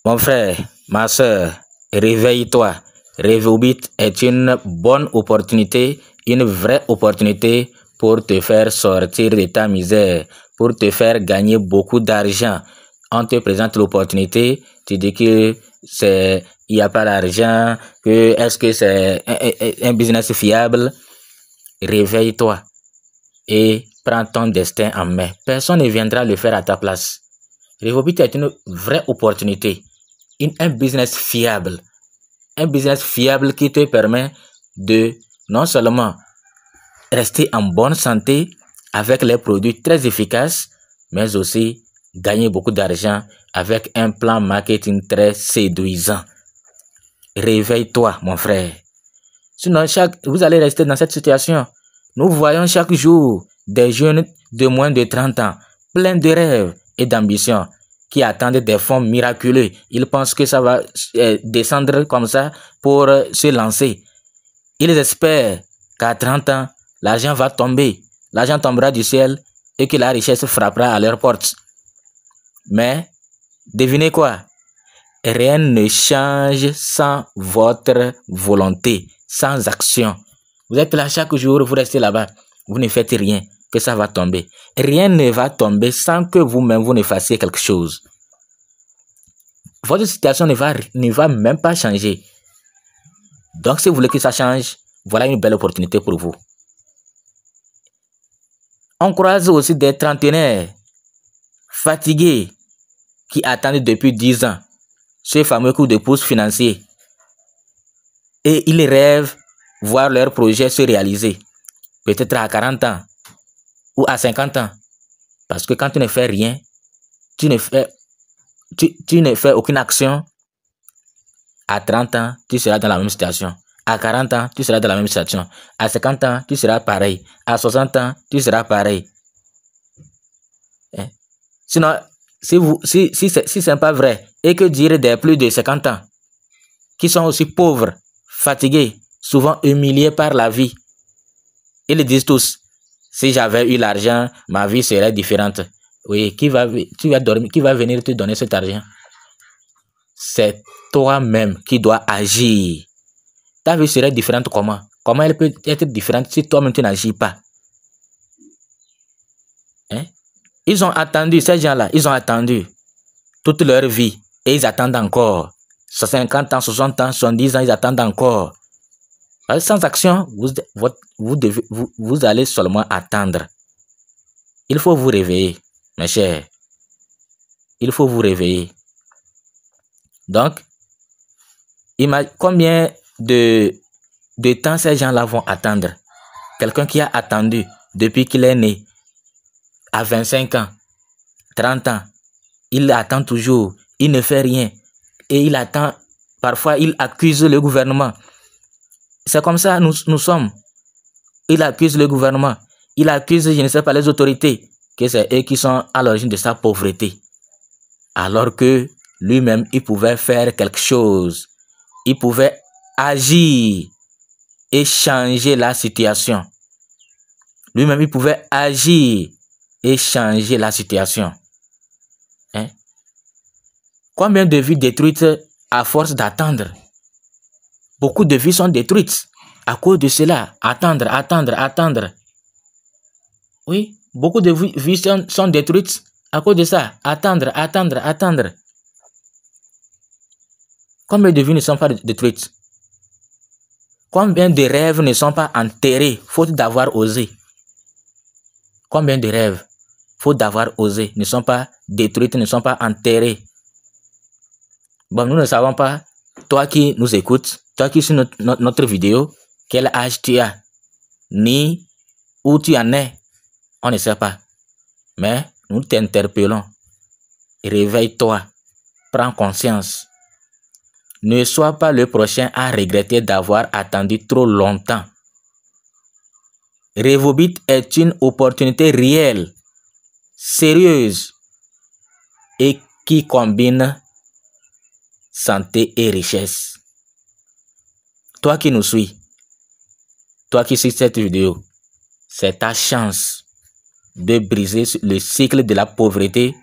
Mon frère, ma soeur, réveille-toi. Revobit est une bonne opportunité, une vraie opportunité pour te faire sortir de ta misère, pour te faire gagner beaucoup d'argent. On te présente l'opportunité, tu dis que il n'y a pas d'argent, que est-ce que c'est un business fiable? Réveille-toi et prends ton destin en main. Personne ne viendra le faire à ta place. Revobit est une vraie opportunité, un business fiable. Un business fiable qui te permet de non seulement rester en bonne santé avec les produits très efficaces, mais aussi gagner beaucoup d'argent avec un plan marketing très séduisant. Réveille-toi, mon frère. Sinon, vous allez rester dans cette situation. Nous voyons chaque jour des jeunes de moins de 30 ans, pleins de rêves et d'ambitions, qui attendent des fonds miraculeux. Ils pensent que ça va descendre comme ça pour se lancer. Ils espèrent qu'à 30 ans, l'argent va tomber. L'argent tombera du ciel et que la richesse frappera à leur porte. Mais, devinez quoi? Rien ne change sans votre volonté, sans action. Vous êtes là chaque jour, vous restez là-bas. Vous ne faites rien, que ça va tomber. Rien ne va tomber sans que vous-même vous ne fassiez quelque chose. Votre situation ne va même pas changer. Donc, si vous voulez que ça change, voilà une belle opportunité pour vous. On croise aussi des trentenaires fatigués qui attendent depuis 10 ans ce fameux coup de pouce financier. Et ils rêvent voir leur projet se réaliser. Peut-être à 40 ans ou à 50 ans. Parce que quand tu ne fais rien, tu ne fais aucune action. À 30 ans, tu seras dans la même situation. À 40 ans, tu seras dans la même situation. À 50 ans, tu seras pareil. À 60 ans, tu seras pareil. Sinon, si ce n'est pas vrai, et que dire des plus de 50 ans, qui sont aussi pauvres, fatigués, souvent humiliés par la vie. Ils disent tous, si j'avais eu l'argent, ma vie serait différente. Oui, qui va venir te donner cet argent? C'est toi-même qui dois agir. Ta vie serait différente comment? Comment elle peut être différente si toi-même tu n'agis pas? Ils ont attendu, ces gens-là, ils ont attendu toute leur vie et ils attendent encore. 50 ans, 60 ans, 70 ans, ils attendent encore. Sans action, vous allez seulement attendre. Il faut vous réveiller, mes chers. Il faut vous réveiller. Donc, combien de temps ces gens-là vont attendre? Quelqu'un qui a attendu depuis qu'il est né, à 25 ans, 30 ans, il attend toujours, il ne fait rien. Et il attend, parfois il accuse le gouvernement. C'est comme ça nous sommes. Il accuse le gouvernement, il accuse, je ne sais pas, les autorités, que c'est eux qui sont à l'origine de sa pauvreté. Alors que lui-même, il pouvait faire quelque chose. Il pouvait agir et changer la situation. Lui-même, il pouvait agir et changer la situation. Combien de vies détruites à force d'attendre? Beaucoup de vies sont détruites à cause de cela. Attendre. Oui, beaucoup de vies sont détruites à cause de ça. Attendre. Combien de vies ne sont pas détruites? Combien de rêves ne sont pas enterrés faute d'avoir osé? Combien de rêves, faute d'avoir osé, ne sont pas détruits, ne sont pas enterrés? Bon, nous ne savons pas, toi qui nous écoutes, toi qui suis notre vidéo, quel âge tu as, ni où tu en es, on ne sait pas. Mais nous t'interpellons. Réveille-toi, prends conscience. Ne sois pas le prochain à regretter d'avoir attendu trop longtemps. Revobit est une opportunité réelle, sérieuse et qui combine santé et richesse. Toi qui nous suis, toi qui suis cette vidéo, c'est ta chance de briser le cycle de la pauvreté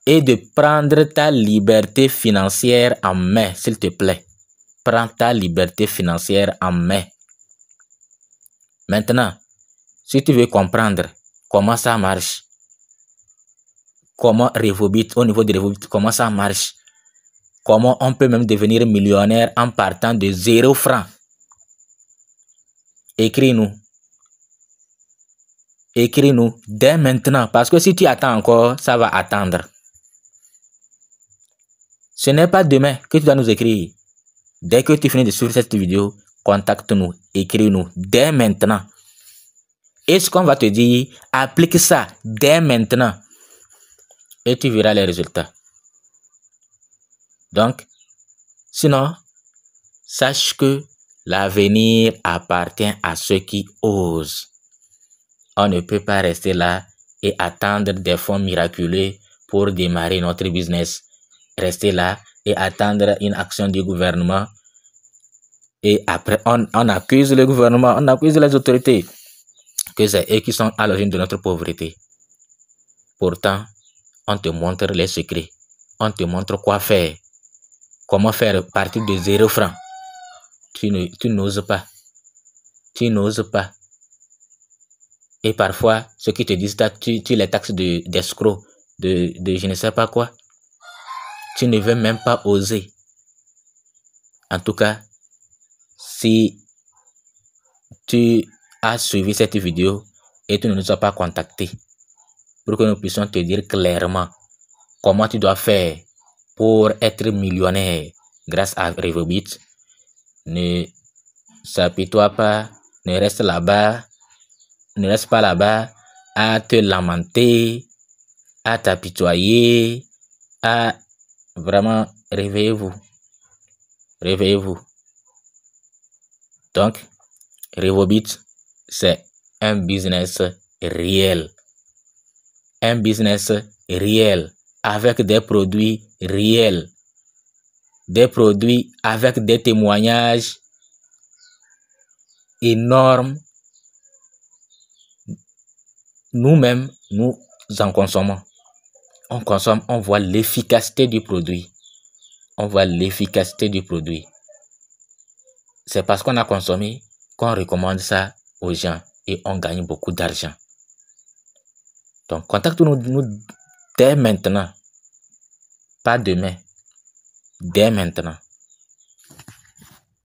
et de prendre ta liberté financière en main, s'il te plaît. Prends ta liberté financière en main. Maintenant, si tu veux comprendre comment ça marche, comment Revobit, au niveau de Revobit, comment ça marche, comment on peut même devenir millionnaire en partant de 0 francs, écris-nous. Écris-nous dès maintenant, parce que si tu attends encore, ça va attendre. Ce n'est pas demain que tu dois nous écrire. Dès que tu finis de suivre cette vidéo, contacte-nous, écris-nous dès maintenant. Et ce qu'on va te dire, applique ça dès maintenant. Et tu verras les résultats. Donc, sinon, sache que l'avenir appartient à ceux qui osent. On ne peut pas rester là et attendre des fonds miraculeux pour démarrer notre business. Rester là et attendre une action du gouvernement. Et après, on accuse le gouvernement, on accuse les autorités que c'est eux qui sont à l'origine de notre pauvreté. Pourtant, on te montre les secrets. On te montre quoi faire. Comment faire partir de 0 francs. Tu n'oses pas. Tu n'oses pas. Et parfois, ceux qui te disent ça, tu les taxes d'escroc, de je ne sais pas quoi. Tu ne veux même pas oser. En tout cas, si tu as suivi cette vidéo et tu ne nous as pas contacté pour que nous puissions te dire clairement comment tu dois faire pour être millionnaire grâce à Revobit, ne s'apitoie pas, ne reste là-bas, ne reste pas là-bas à te lamenter, à t'apitoyer, à vraiment réveillez-vous. Réveillez-vous. Donc, Revobit, c'est un business réel. Un business réel avec des produits réels. Des produits avec des témoignages énormes. Nous-mêmes, nous en consommons. On consomme, on voit l'efficacité du produit. On voit l'efficacité du produit. C'est parce qu'on a consommé qu'on recommande ça aux gens et on gagne beaucoup d'argent. Donc, contacte-nous dès maintenant. Pas demain. Dès maintenant.